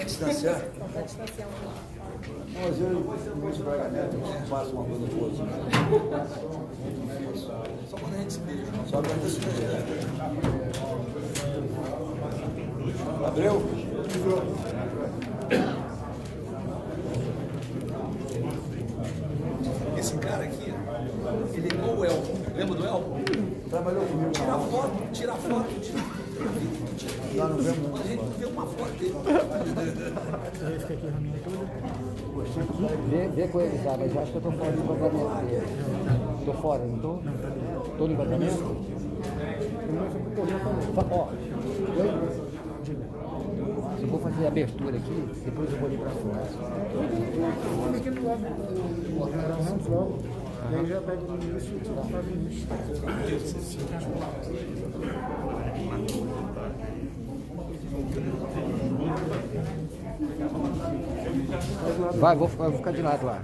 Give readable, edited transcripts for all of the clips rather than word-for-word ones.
Distanciar? Vai distanciar um pouco. Mas eu vou de Braga Neto, faço uma coisa boa. Só quando a gente se beija. Só quando a gente se beija. Abreu? Esse cara aqui, ele é igual o Elton. Lembra do Elton? Trabalhou comigo. Tira foto. Lá no vemos. A gente vê uma foto dele. Vê com ele, sabe? Mas eu acho que eu tô fora do embargamento dele. Tô fora, não tô? Tô no embargamento? Ó, se eu vou fazer a abertura aqui, depois eu vou ali pra fora. E aí já pega no início e faz o início. Vai, vou ficar de lado lá.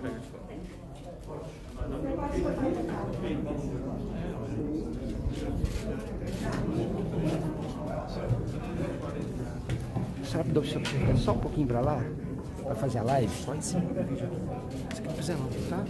Sabe, só um pouquinho pra lá, pra fazer a live? Pode sim. Se não quiser não, tá?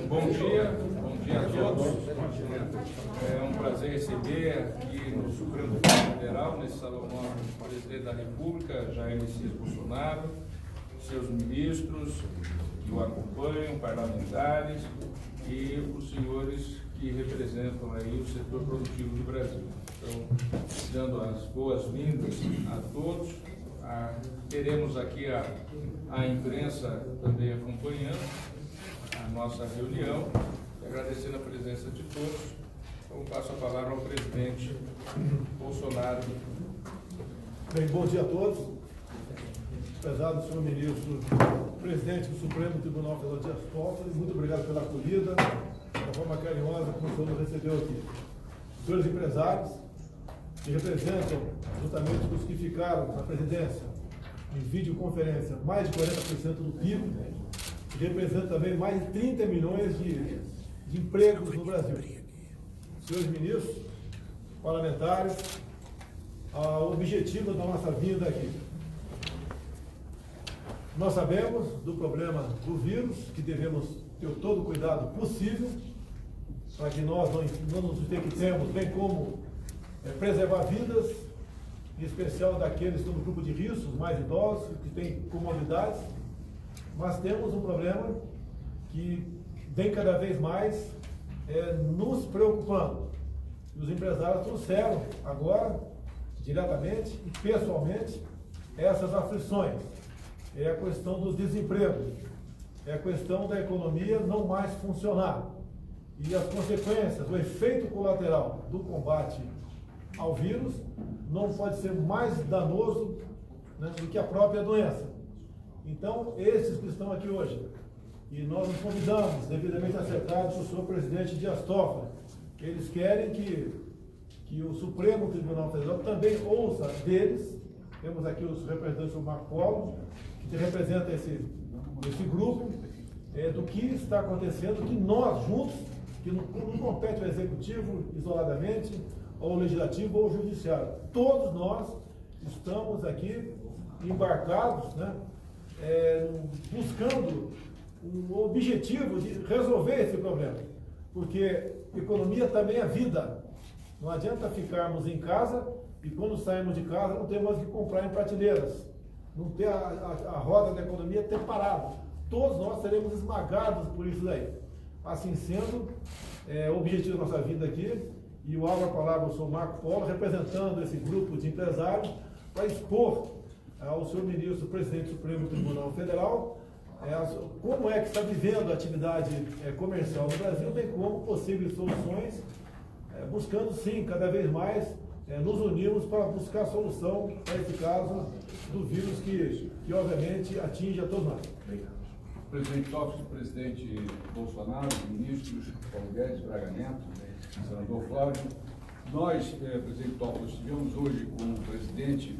Bom dia a todos. É um prazer receber aqui no Supremo Tribunal Federal, nesse salão, o presidente da República, Jair Messias Bolsonaro, seus ministros que o acompanham, parlamentares e os senhores que representam aí o setor produtivo do Brasil. Então, dando as boas-vindas a todos. Teremos aqui a imprensa também acompanhando a nossa reunião, agradecendo a presença de todos. Então, passo a palavra ao presidente Bolsonaro. Bem, bom dia a todos. Prezado senhor ministro, presidente do Supremo Tribunal Federal Dias Toffoli, muito obrigado pela acolhida, da forma carinhosa como o senhor nos recebeu aqui. Senhores empresários, que representam, juntamente com os que ficaram na presidência, em videoconferência, mais de 40% do PIB, que representa também mais de 30 milhões de empregos no Brasil. Senhores ministros, parlamentares, o objetivo da nossa vinda aqui. Nós sabemos do problema do vírus, que devemos ter todo o cuidado possível, para que nós não nos infectemos, bem como preservar vidas, em especial daqueles que estão no grupo de risco, os mais idosos, que têm comorbidades. Mas temos um problema que vem cada vez mais nos preocupando. E os empresários trouxeram agora, diretamente e pessoalmente, essas aflições. É a questão do desemprego, é a questão da economia não mais funcionar. E as consequências, o efeito colateral do combate ao vírus não pode ser mais danoso, né, do que a própria doença. Então, esses que estão aqui hoje, e nós nos convidamos, devidamente acertados, o senhor presidente Dias Toffoli, eles querem que o Supremo Tribunal Federal também ouça deles. Temos aqui os representantes do Marco Polo, que representa esse grupo, do que está acontecendo, que nós juntos, que não compete ao executivo isoladamente, ao legislativo ou ao judiciário. Todos nós estamos aqui embarcados, né, buscando o objetivo de resolver esse problema, porque economia também é vida. Não adianta ficarmos em casa e quando saímos de casa não temos que comprar em prateleiras, não ter a roda da economia ter parado. Todos nós seremos esmagados por isso daí. Assim sendo, o objetivo da nossa vida aqui, e o Abra Palavra, eu sou Marco Polo, representando esse grupo de empresários, para expor ao senhor ministro, presidente do Supremo Tribunal Federal, como é que está vivendo a atividade comercial no Brasil, bem como possíveis soluções, buscando sim, cada vez mais, nos unirmos para buscar a solução para esse caso do vírus que obviamente atinge a todos nós. Obrigado. Presidente Toffoli, presidente Bolsonaro, ministros Paulo Guedes, Braga Neto, senador Flávio. Nós, presidente Toffoli, estivemos hoje com o presidente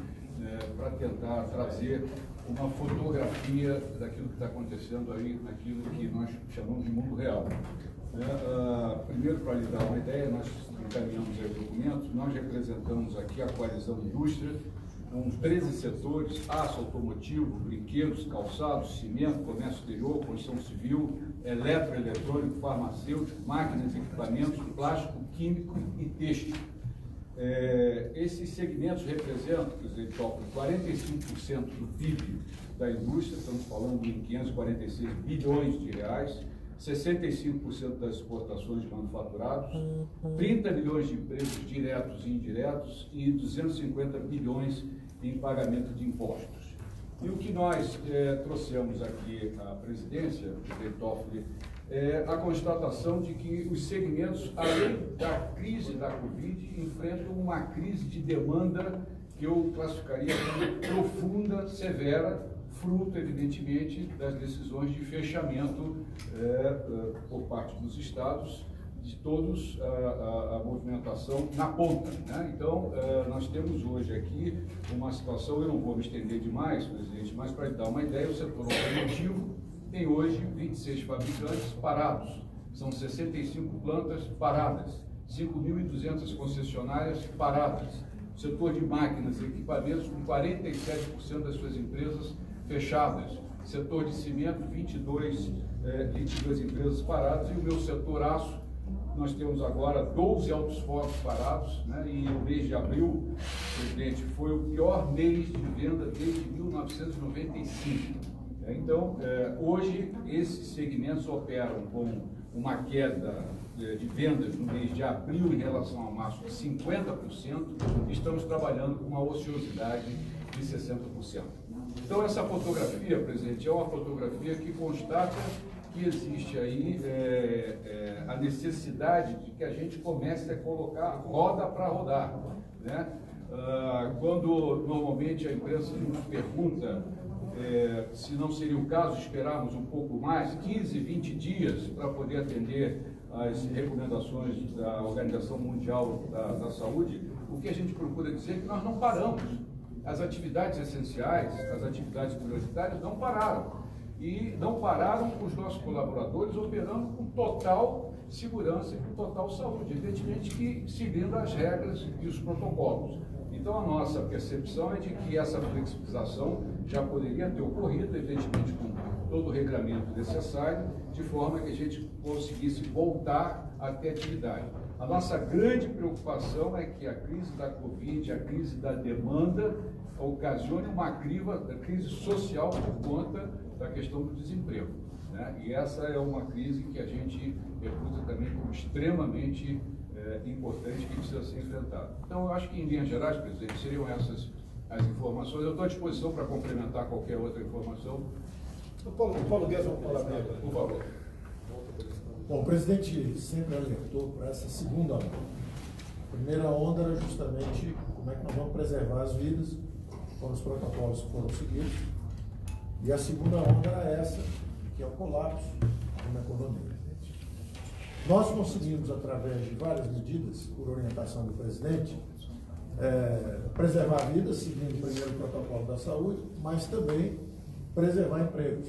para tentar trazer uma fotografia daquilo que está acontecendo aí, naquilo que nós chamamos de mundo real. Primeiro, para lhe dar uma ideia, nós encaminhamos aí documentos, nós representamos aqui a coalizão indústria, com 13 setores: aço, automotivo, brinquedos, calçados, cimento, comércio exterior, construção civil, eletroeletrônico, farmacêutico, máquinas e equipamentos, plástico, químico e têxtil. Esses segmentos representam, presidente Toffoli, 45% do PIB da indústria, estamos falando em 546 bilhões de reais, 65% das exportações de manufaturados, 30 milhões de empregos diretos e indiretos e 250 bilhões em pagamento de impostos. E o que nós trouxemos aqui à presidência, presidente Toffoli, a constatação de que os segmentos, além da crise da Covid, enfrentam uma crise de demanda que eu classificaria como profunda, severa, fruto, evidentemente, das decisões de fechamento por parte dos estados, de todos a movimentação na ponta, né? Então, nós temos hoje aqui uma situação, eu não vou me estender demais, presidente, mas para lhe dar uma ideia, o setor automotivo tem hoje 26 fabricantes parados, são 65 plantas paradas, 5.200 concessionárias paradas, o setor de máquinas e equipamentos com 47% das suas empresas fechadas, setor de cimento, 22 empresas paradas, e o meu setor aço, nós temos agora 12 altos fornos parados, né? E o mês de abril, presidente, foi o pior mês de venda desde 1995. Então, hoje, esses segmentos operam com uma queda de vendas no mês de abril em relação a março de 50%, e estamos trabalhando com uma ociosidade de 60%. Então, essa fotografia, presidente, é uma fotografia que constata que existe aí a necessidade de que a gente comece a colocar roda para rodar, né? Quando normalmente a imprensa nos pergunta se não seria o caso esperarmos um pouco mais, 15, 20 dias, para poder atender às recomendações da Organização Mundial da Saúde, o que a gente procura dizer é que nós não paramos. As atividades essenciais, as atividades prioritárias não pararam. E não pararam com os nossos colaboradores operando com total segurança e com total saúde, evidentemente que seguindo as regras e os protocolos. Então, a nossa percepção é de que essa flexibilização já poderia ter ocorrido, evidentemente com todo o regramento necessário, de forma que a gente conseguisse voltar a ter atividade. A nossa grande preocupação é que a crise da Covid, a crise da demanda, ocasione uma crise social por conta da questão do desemprego, né? E essa é uma crise que a gente reputa também como extremamente importante, que precisa ser enfrentada. Então, eu acho que, em linhas gerais, presidente, seriam essas as informações. Eu estou à disposição para complementar qualquer outra informação. O Paulo Guedes vai falar primeiro, por favor. Bom, o presidente sempre alertou para essa segunda onda. A primeira onda era justamente como é que nós vamos preservar as vidas, foram os protocolos que foram seguidos. E a segunda onda era essa, que é o colapso na economia. Nós conseguimos, através de várias medidas, por orientação do presidente, preservar vidas, seguindo primeiro o protocolo da saúde, mas também preservar empregos.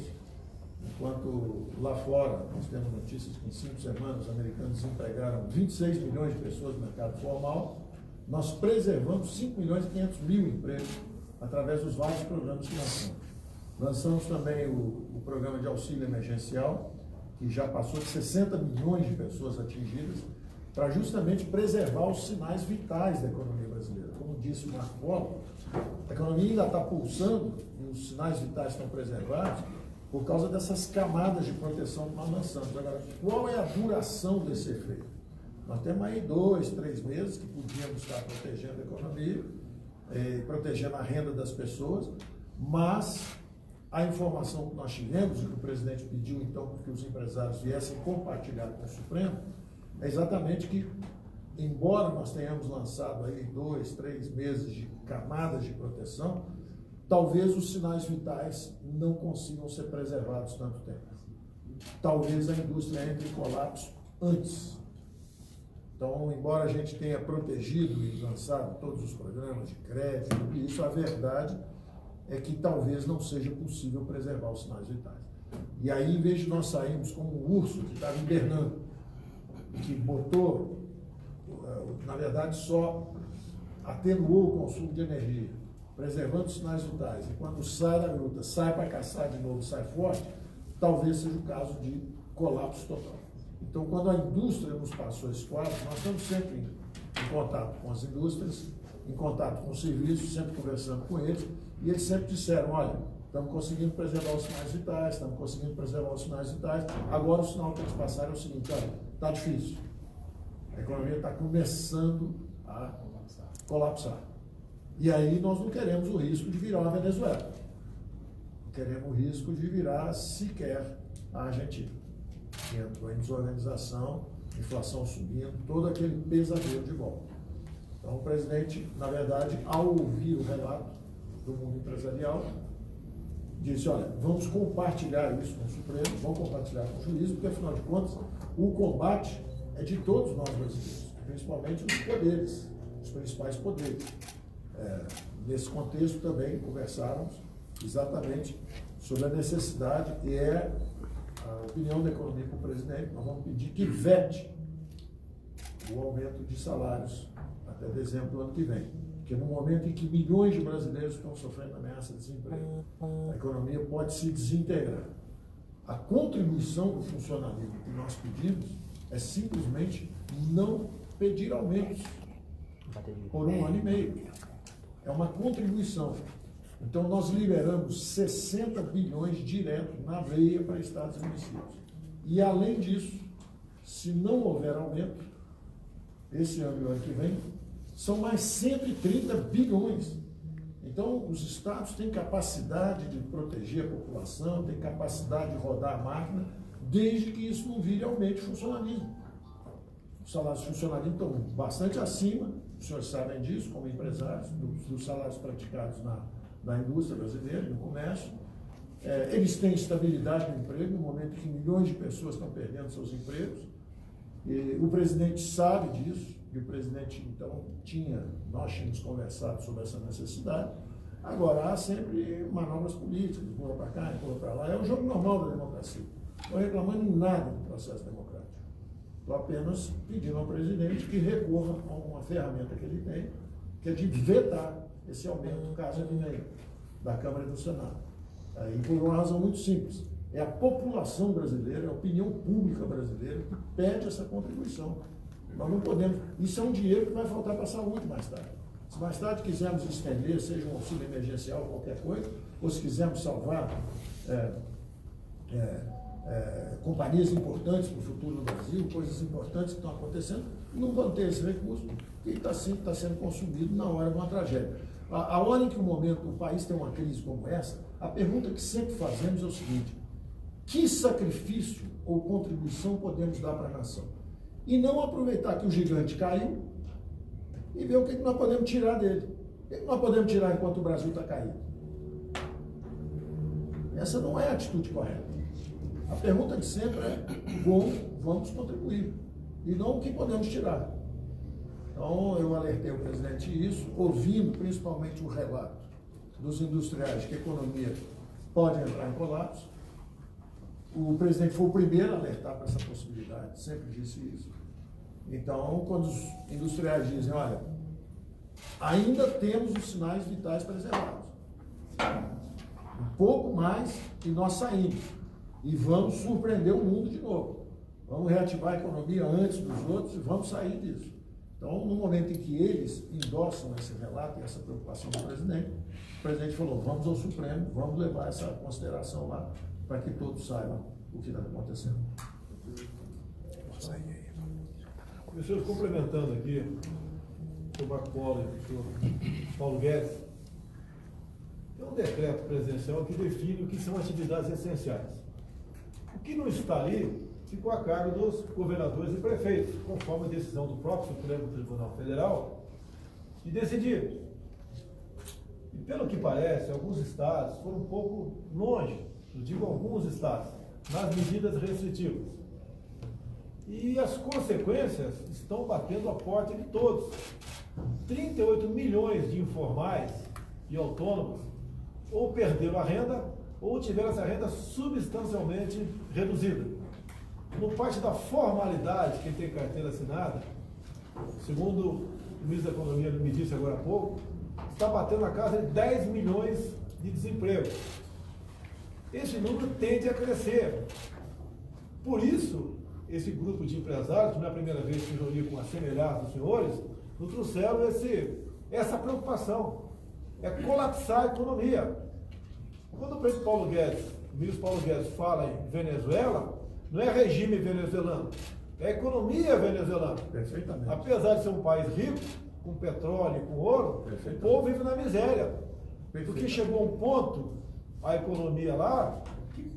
enquanto lá fora nós temos notícias que em 5 semanas os americanos desempregaram 26 milhões de pessoas no mercado formal, nós preservamos 5 milhões e 500 mil empregos através dos vários programas que lançamos. Lançamos também o programa de auxílio emergencial, que já passou de 60 milhões de pessoas atingidas, para justamente preservar os sinais vitais da economia brasileira. Como disse o Marco Polo, a economia ainda está pulsando e os sinais vitais estão preservados por causa dessas camadas de proteção que nós lançamos. Agora, qual é a duração desse efeito? Nós temos aí 2, 3 meses que podíamos estar protegendo a economia, protegendo a renda das pessoas, mas a informação que nós tivemos, e que o presidente pediu então que os empresários viessem compartilhar com o Supremo, é exatamente que, embora nós tenhamos lançado aí 2, 3 meses de camadas de proteção, talvez os sinais vitais não consigam ser preservados tanto tempo. Talvez a indústria entre em colapso antes. Então, embora a gente tenha protegido e lançado todos os programas de crédito, isso, a verdade é que talvez não seja possível preservar os sinais vitais. E aí, em vez de nós sairmos como um urso que estava hibernando, que botou, na verdade, só atenuou o consumo de energia, preservando os sinais vitais, e quando sai da gruta, sai para caçar de novo, sai forte, talvez seja o caso de colapso total. Então, quando a indústria nos passou esse quadro, nós estamos sempre em contato com as indústrias, em contato com os serviços, sempre conversando com eles, e eles sempre disseram, olha, estamos conseguindo preservar os sinais vitais, estamos conseguindo preservar os sinais vitais, agora o sinal que eles passaram é o seguinte, olha, está difícil, a economia está começando a colapsar. E aí nós não queremos o risco de virar uma Venezuela, não queremos o risco de virar sequer a Argentina, que entrou em desorganização, inflação subindo, todo aquele pesadelo de volta. Então o presidente, na verdade, ao ouvir o relato do mundo empresarial, disse, olha, vamos compartilhar isso com o Supremo, vamos compartilhar com o juízo, porque afinal de contas, o combate é de todos nós brasileiros, principalmente os poderes, os principais poderes. Nesse contexto também conversávamos exatamente sobre a necessidade, e é a opinião da economia com o presidente, nós vamos pedir que vete o aumento de salários até dezembro do ano que vem. Porque no momento em que milhões de brasileiros estão sofrendo ameaça de desemprego, a economia pode se desintegrar. A contribuição do funcionalismo que nós pedimos é simplesmente não pedir aumentos por 1 ano e meio. É uma contribuição. Então nós liberamos 60 bilhões direto na veia para estados e municípios. E além disso, se não houver aumento, esse ano e o ano que vem, são mais 130 bilhões. Então, os estados têm capacidade de proteger a população, têm capacidade de rodar a máquina, desde que isso não vire aumento de funcionalismo. Os salários de funcionalismo estão bastante acima, os senhores sabem disso, como empresários, dos salários praticados na indústria brasileira, no comércio. Eles têm estabilidade no emprego, no momento em que milhões de pessoas estão perdendo seus empregos. E o presidente sabe disso, e o presidente, então, nós tínhamos conversado sobre essa necessidade. Agora, há sempre manobras políticas, empurra para cá, empurra para lá. É o jogo normal da democracia. Não estou reclamando em nada do processo democrático. Estou apenas pedindo ao presidente que recorra a uma ferramenta que ele tem, que é de vetar esse aumento, caso ele venha da Câmara e do Senado. E por uma razão muito simples. É a população brasileira, a opinião pública brasileira que pede essa contribuição. Nós não podemos. Isso é um dinheiro que vai faltar para a saúde mais tarde. Se mais tarde quisermos estender, seja um auxílio emergencial, qualquer coisa, ou se quisermos salvar companhias importantes para o futuro do Brasil, coisas importantes que estão acontecendo, não vão ter esse recurso, que está sendo consumido na hora de uma tragédia. A hora em que o país tem uma crise como essa, a pergunta que sempre fazemos é o seguinte: que sacrifício ou contribuição podemos dar para a nação? E não aproveitar que o gigante caiu e ver o que nós podemos tirar dele. O que nós podemos tirar enquanto o Brasil está caído? Essa não é a atitude correta. A pergunta de sempre é como vamos contribuir e não o que podemos tirar. Então, eu alertei o presidente isso, ouvindo principalmente o relato dos industriais que a economia pode entrar em colapso. O presidente foi o primeiro a alertar para essa possibilidade, sempre disse isso. Então, quando os industriais dizem, olha, ainda temos os sinais vitais preservados. Um pouco mais e nós saímos. E vamos surpreender o mundo de novo. Vamos reativar a economia antes dos outros e vamos sair disso. Então, no momento em que eles endossam esse relato e essa preocupação do presidente, o presidente falou, vamos ao Supremo, vamos levar essa consideração lá, para que todos saibam o que está acontecendo. Meus senhores, complementando aqui, o senhor Marco Polo e o senhor Paulo Guedes, tem um decreto presidencial que define o que são atividades essenciais. O que não está ali ficou a cargo dos governadores e prefeitos, conforme a decisão do próprio Supremo Tribunal Federal, de decidir. E pelo que parece, alguns estados foram um pouco longe, eu digo alguns estados, nas medidas restritivas. E as consequências estão batendo a porta de todos. 38 milhões de informais e autônomos ou perderam a renda ou tiveram essa renda substancialmente reduzida. No parte da formalidade, quem tem carteira assinada, segundo o ministro da Economia me disse agora há pouco, está batendo na casa de 10 milhões de desemprego. Esse número tende a crescer. Por isso, esse grupo de empresários, que não é a primeira vez que se reuniu com a semelhança dos senhores, nos trouxeram essa preocupação. É colapsar a economia. Quando o presidente Paulo Guedes, o ministro Paulo Guedes fala em Venezuela, não é regime venezuelano, é economia venezuelana. Perfeitamente. Apesar de ser um país rico, com petróleo e com ouro, o povo vive na miséria. Porque chegou um ponto, a economia lá, que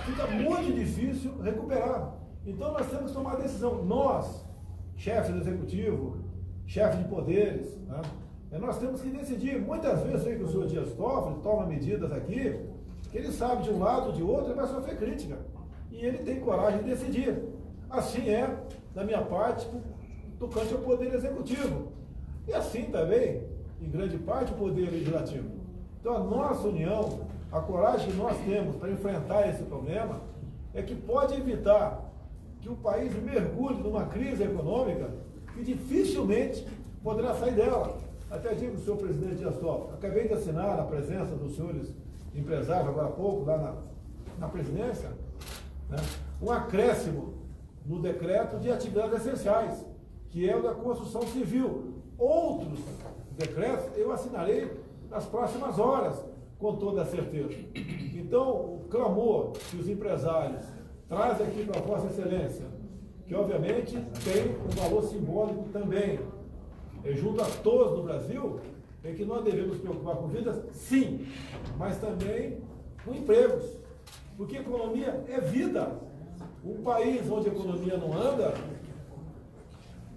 fica muito difícil recuperar. Então nós temos que tomar decisão. Nós, chefes do executivo, chefes de poderes, né? Nós temos que decidir. Muitas vezes eu sei que o senhor Dias Toffoli toma medidas aqui, que ele sabe de um lado ou de outro, ele vai sofrer crítica. E ele tem coragem de decidir. Assim é, da minha parte, tocante ao Poder Executivo. E assim também, em grande parte, o Poder Legislativo. Então a nossa união, a coragem que nós temos para enfrentar esse problema, é que pode evitar que o país mergulhe numa crise econômica que dificilmente poderá sair dela. Até digo ao senhor presidente Dias Toffoli, acabei de assinar a presença dos senhores empresários, agora há pouco, lá na presidência, né, um acréscimo no decreto de atividades essenciais, que é o da construção civil. Outros decretos eu assinarei nas próximas horas, com toda a certeza. Então, o clamor que os empresários trazem aqui para a Vossa Excelência, que obviamente tem um valor simbólico também, junto a todos no Brasil, é que nós devemos nos preocupar com vidas, sim, mas também com empregos. Porque economia é vida. Um país onde a economia não anda,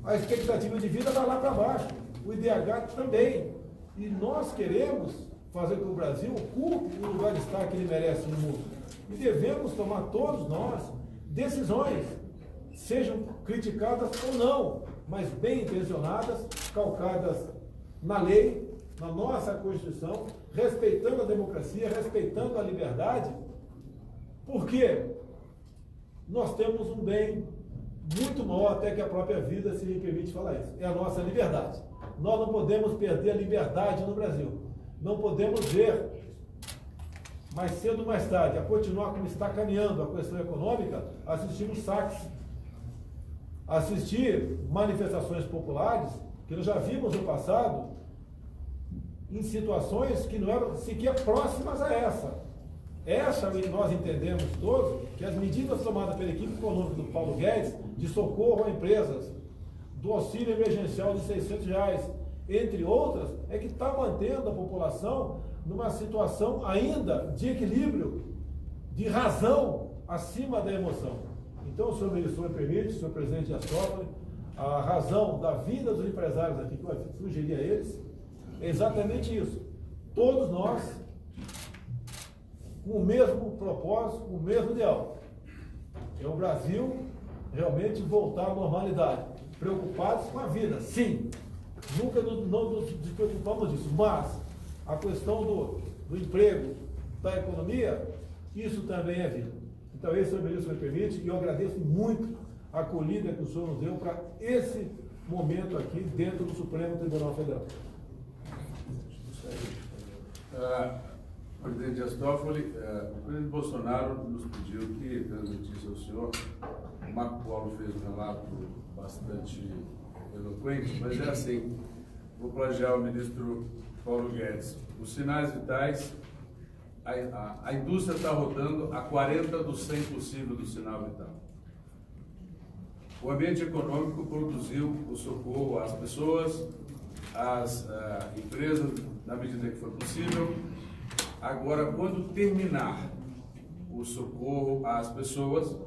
a expectativa de vida vai lá para baixo. O IDH também. E nós queremos fazer com que o Brasil ocupe o lugar de estar que ele merece no mundo. E devemos tomar todos nós decisões, sejam criticadas ou não, mas bem intencionadas, calcadas na lei, na nossa Constituição, respeitando a democracia, respeitando a liberdade, porque nós temos um bem muito maior até que a própria vida, se me permite falar isso, é a nossa liberdade. Nós não podemos perder a liberdade no Brasil. Não podemos ver, mais cedo ou mais tarde, a continuar como está caminhando a questão econômica, assistir os saques, assistir manifestações populares, que nós já vimos no passado, em situações que não eram sequer próximas a essa. Essa, nós entendemos todos, que as medidas tomadas pela equipe econômica do Paulo Guedes, de socorro a empresas, do auxílio emergencial de R$600, entre outras, é que está mantendo a população numa situação ainda de equilíbrio, de razão acima da emoção. Então, o senhor me permite, senhor presidente Dias Toffoli, a razão da vida dos empresários aqui, que eu sugeri a eles, é exatamente isso. Todos nós, com o mesmo propósito, com o mesmo ideal. É o Brasil realmente voltar à normalidade. Preocupados com a vida, sim. Nunca não nos preocupamos disso, mas a questão do emprego, da economia, isso também é vida. Então, esse, senhor ministro, me permite, e eu agradeço muito a acolhida que o senhor nos deu para esse momento aqui dentro do Supremo Tribunal Federal. Presidente Dias Toffoli, o presidente Bolsonaro nos pediu que transmitisse ao senhor. O Marco Polo fez um relato bastante eloquente, mas é assim, vou plagiar o ministro Paulo Guedes. Os sinais vitais, a indústria está rodando a 40 do 100 possível do sinal vital. O ambiente econômico produziu o socorro às pessoas, às empresas, na medida que for possível. Agora, quando terminar o socorro às pessoas,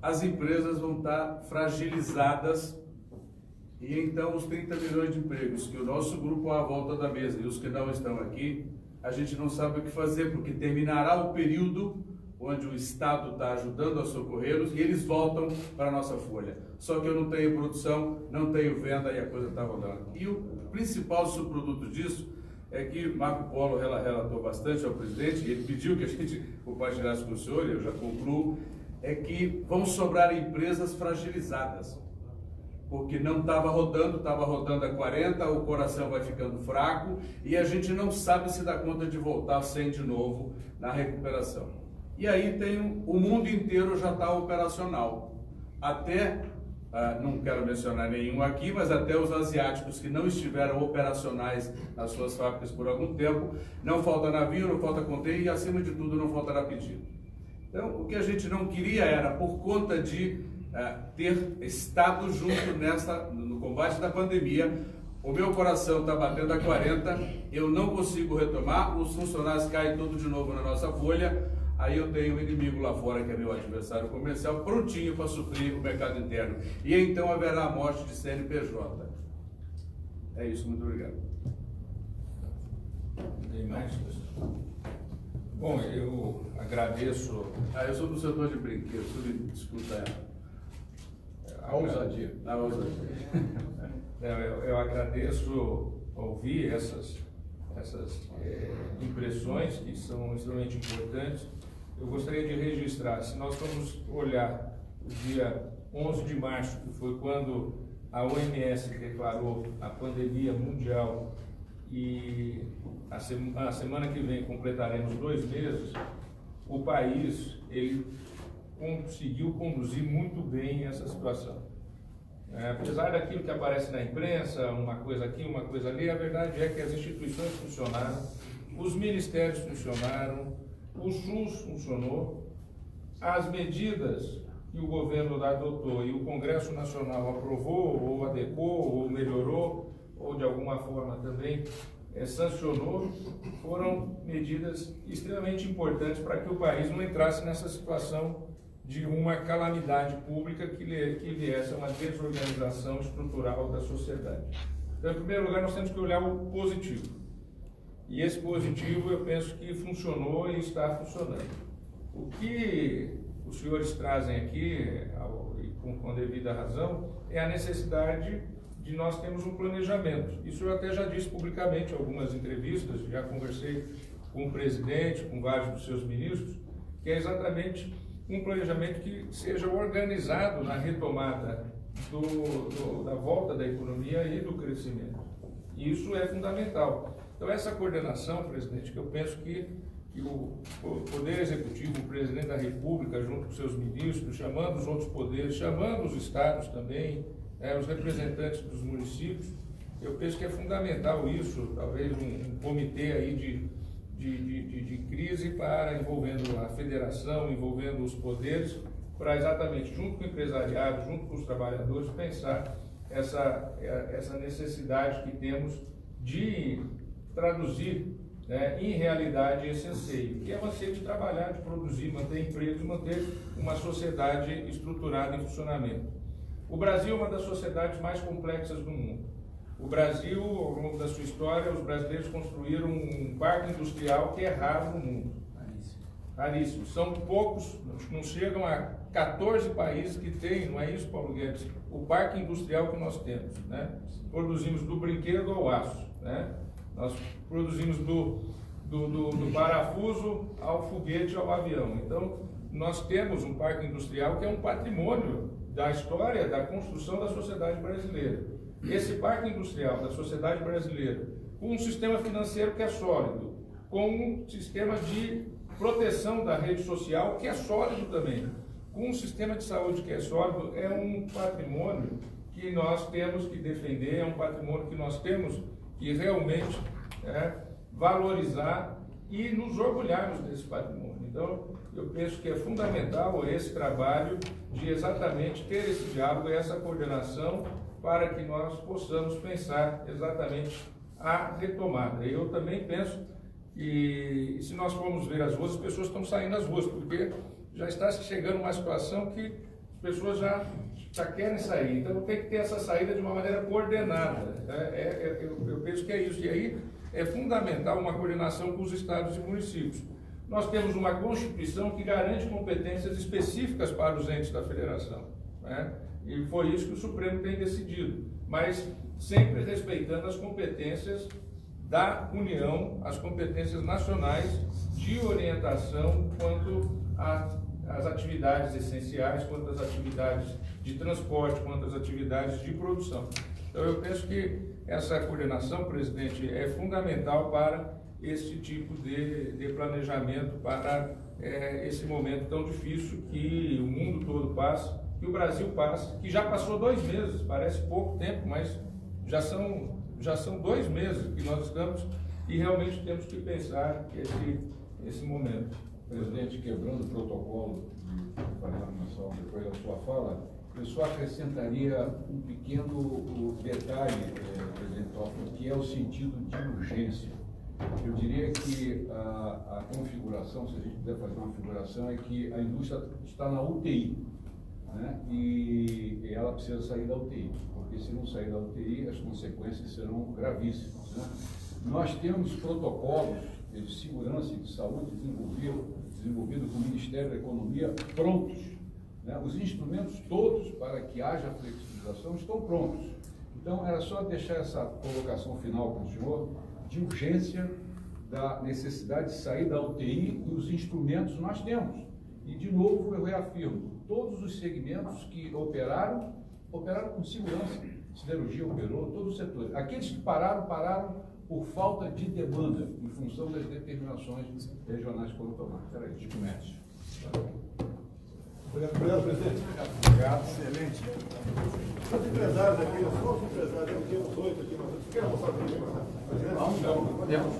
as empresas vão estar fragilizadas e então os 30 milhões de empregos que o nosso grupo à volta da mesa e os que não estão aqui, a gente não sabe o que fazer, porque terminará o período onde o Estado está ajudando a socorrê-los e eles voltam para a nossa folha. Só que eu não tenho produção, não tenho venda e a coisa está rodando. E o principal subproduto disso é que Marco Polo relatou bastante ao presidente, e ele pediu que a gente compartilhasse com o senhor, e eu já concluo, é que vão sobrar empresas fragilizadas, porque não estava rodando a 40, o coração vai ficando fraco, e a gente não sabe se dá conta de voltar sem de novo na recuperação. E aí o mundo inteiro já está operacional, até... não quero mencionar nenhum aqui, mas até os asiáticos que não estiveram operacionais nas suas fábricas por algum tempo, não falta navio, não falta container e, acima de tudo, não faltará pedido. Então, o que a gente não queria era, por conta de ter estado junto no combate da pandemia, o meu coração está batendo a 40, eu não consigo retomar, os funcionários caem tudo de novo na nossa folha. Aí eu tenho um inimigo lá fora, que é meu adversário comercial, prontinho para suprir o mercado interno. E então haverá a morte de CNPJ. É isso, muito obrigado. Tem mais? Bom, eu agradeço... eu sou do setor de brinquedos, desculpa a ousadia. A ousadia. Eu agradeço ouvir essas impressões que são extremamente importantes. Eu gostaria de registrar, se nós formos olhar o dia 11 de março, que foi quando a OMS declarou a pandemia mundial, e a semana que vem completaremos 2 meses, o país ele conseguiu conduzir muito bem essa situação. Apesar daquilo que aparece na imprensa, uma coisa aqui, uma coisa ali, a verdade é que as instituições funcionaram, os ministérios funcionaram, o SUS funcionou, as medidas que o governo adotou e o Congresso Nacional aprovou, ou adequou, ou melhorou, ou de alguma forma também sancionou, foram medidas extremamente importantes para que o país não entrasse nessa situação de uma calamidade pública que viesse a uma desorganização estrutural da sociedade. Então, em primeiro lugar, nós temos que olhar o positivo. E esse positivo, eu penso que funcionou e está funcionando. O que os senhores trazem aqui, com devida razão, é a necessidade de nós termos um planejamento. Isso eu até já disse publicamente em algumas entrevistas, já conversei com o presidente, com vários dos seus ministros, que é exatamente um planejamento que seja organizado na retomada da volta da economia e do crescimento. E isso é fundamental. Então, essa coordenação, presidente, que eu penso que o Poder Executivo, o Presidente da República, junto com seus ministros, chamando os outros poderes, chamando os estados também, os representantes dos municípios, eu penso que é fundamental isso, talvez um comitê aí de crise envolvendo a federação, envolvendo os poderes, para exatamente, junto com o empresariado, junto com os trabalhadores, pensar essa necessidade que temos de traduzir em realidade esse anseio, que é o anseio de trabalhar, de produzir, manter empregos, manter uma sociedade estruturada em funcionamento. O Brasil é uma das sociedades mais complexas do mundo. O Brasil, ao longo da sua história, os brasileiros construíram um parque industrial que é raro no mundo. Raríssimo. São poucos, não chegam a 14 países que têm, não é isso, Paulo Guedes? O parque industrial que nós temos, né? Produzimos do brinquedo ao aço, né? Nós produzimos do parafuso ao foguete, ao avião. Então, nós temos um parque industrial que é um patrimônio da história da construção da sociedade brasileira. Esse parque industrial da sociedade brasileira, com um sistema financeiro que é sólido, com um sistema de proteção da rede social que é sólido também, com um sistema de saúde que é sólido, é um patrimônio que nós temos que defender, é um patrimônio que nós temos que realmente valorizar e nos orgulharmos desse patrimônio. Então, eu penso que é fundamental esse trabalho de exatamente ter esse diálogo e essa coordenação para que nós possamos pensar exatamente a retomada. Eu também penso que, se nós formos ver as ruas, as pessoas estão saindo das ruas, porque já está chegando uma situação que as pessoas já querem sair. Então, tem que ter essa saída de uma maneira coordenada. Eu penso que é isso. E aí é fundamental uma coordenação com os estados e municípios. Nós temos uma Constituição que garante competências específicas para os entes da federação, né? E foi isso que o Supremo tem decidido, mas sempre respeitando as competências da União, as competências nacionais de orientação quanto às atividades essenciais, quanto às atividades de transporte, quanto às atividades de produção. Então, eu penso que essa coordenação, presidente, é fundamental para esse tipo de planejamento, para esse momento tão difícil que o mundo todo passa, que o Brasil passa, que já passou 2 meses, parece pouco tempo, mas já são 2 meses que nós estamos e realmente temos que pensar esse momento. Presidente, quebrando o protocolo de parlamentação depois da sua fala, eu só acrescentaria um pequeno detalhe, presidente Toffoli, que é o sentido de urgência. Eu diria que a configuração, se a gente puder fazer uma configuração, é que a indústria está na UTI, né? E ela precisa sair da UTI, porque se não sair da UTI, as consequências serão gravíssimas, né? Nós temos protocolos de segurança e de saúde desenvolvidos com o Ministério da Economia prontos, né? Os instrumentos todos para que haja flexibilização estão prontos. Então, era só deixar essa colocação final para o senhor, de urgência, da necessidade de sair da UTI, e os instrumentos nós temos. E, de novo, eu reafirmo, todos os segmentos que operaram com segurança. Siderurgia operou, todos os setores. Aqueles que pararam por falta de demanda, em função das determinações regionais que foram tomadas. Era isso. De comércio. Obrigado, presidente. Obrigado, excelente. Os empresários aqui, os nossos empresários, temos 8 aqui, nós queremos mostrar para eles. Não, podemos.